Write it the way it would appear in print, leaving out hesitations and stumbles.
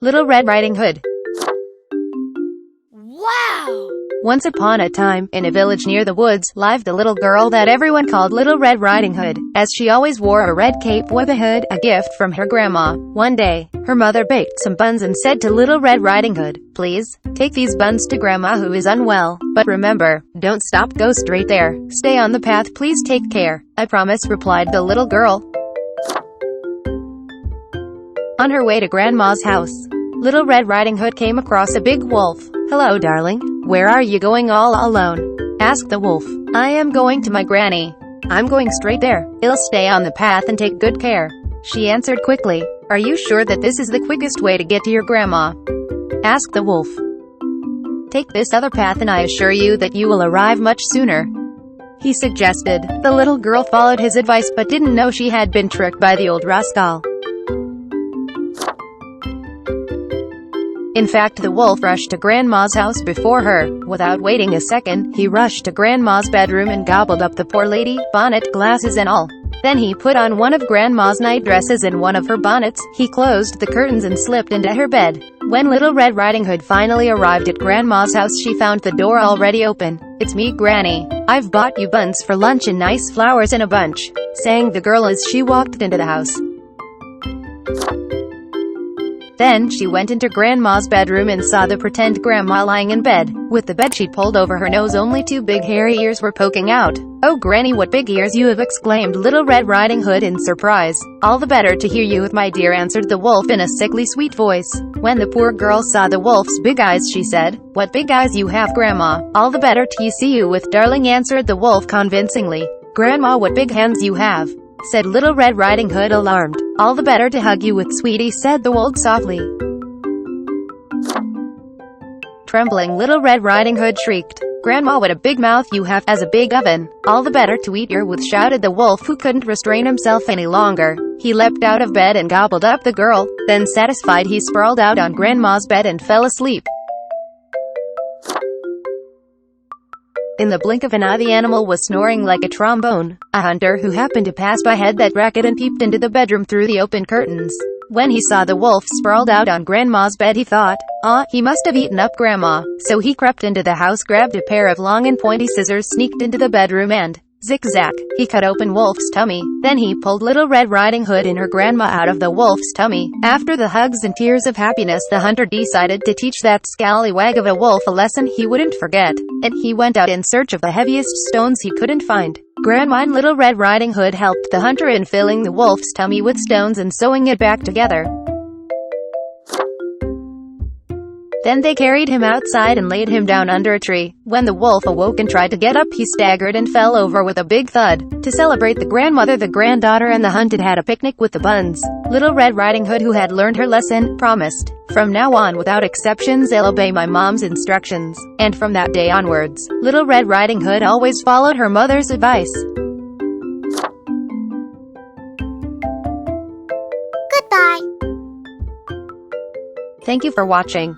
Little Red Riding Hood. Wow! Once upon a time, in a village near the woods, lived a little girl that everyone called Little Red Riding Hood, as she always wore a red cape with a hood, a gift from her grandma. One day, her mother baked some buns and said to Little Red Riding Hood, "Please, take these buns to Grandma who is unwell. But remember, don't stop, go straight there. Stay on the path, please take care." "I promise," replied the little girl. On her way to Grandma's house, Little Red Riding Hood came across a big wolf. "Hello, darling. Where are you going all alone?" asked the wolf. "I am going to my granny. I'm going straight there. I'll stay on the path and take good care," she answered quickly. "Are you sure that this is the quickest way to get to your grandma?" asked the wolf. "Take this other path and I assure you that you will arrive much sooner," he suggested. The little girl followed his advice but didn't know she had been tricked by the old rascal. In fact, the wolf rushed to Grandma's house before her. Without waiting a second, he rushed to Grandma's bedroom and gobbled up the poor lady, bonnet, glasses and all. Then he put on one of Grandma's night dresses and one of her bonnets. He closed the curtains and slipped into her bed. When Little Red Riding Hood finally arrived at Grandma's house, she found the door already open. "It's me, Granny. I've bought you buns for lunch and nice flowers in a bunch," sang the girl as she walked into the house. Then she went into Grandma's bedroom and saw the pretend grandma lying in bed, with the bedsheet pulled over her nose. Only two big hairy ears were poking out. "Oh, Granny, what big ears you have!" exclaimed Little Red Riding Hood in surprise. "All the better to hear you, my dear," answered the wolf in a sickly sweet voice. When the poor girl saw the wolf's big eyes, she said, "What big eyes you have, Grandma." "All the better to see you with, darling," answered the wolf convincingly. "Grandma, what big hands you have," said Little Red Riding Hood, alarmed. "All the better to hug you with, sweetie," said the wolf softly. Trembling, Little Red Riding Hood shrieked, "Grandma, what a big mouth you have, as a big oven. All the better to eat your with," shouted the wolf, who couldn't restrain himself any longer. He leapt out of bed and gobbled up the girl. Then, satisfied, he sprawled out on Grandma's bed and fell asleep. In the blink of an eye, the animal was snoring like a trombone. A hunter who happened to pass by heard that racket and peeped into the bedroom through the open curtains. When he saw the wolf sprawled out on Grandma's bed, he thought, he must have eaten up Grandma. So he crept into the house, grabbed a pair of long and pointy scissors, sneaked into the bedroom and, zig-zag, he cut open Wolf's tummy. Then he pulled Little Red Riding Hood and her grandma out of the wolf's tummy. After the hugs and tears of happiness, the hunter decided to teach that scallywag of a wolf a lesson he wouldn't forget. And he went out in search of the heaviest stones he couldn't find. Grandma and Little Red Riding Hood helped the hunter in filling the wolf's tummy with stones and sewing it back together. Then they carried him outside and laid him down under a tree. When the wolf awoke and tried to get up, he staggered and fell over with a big thud. To celebrate, the grandmother, the granddaughter, and the hunted had a picnic with the buns. Little Red Riding Hood, who had learned her lesson, promised, "From now on, without exceptions, I'll obey my mom's instructions." And from that day onwards, Little Red Riding Hood always followed her mother's advice. Goodbye. Thank you for watching.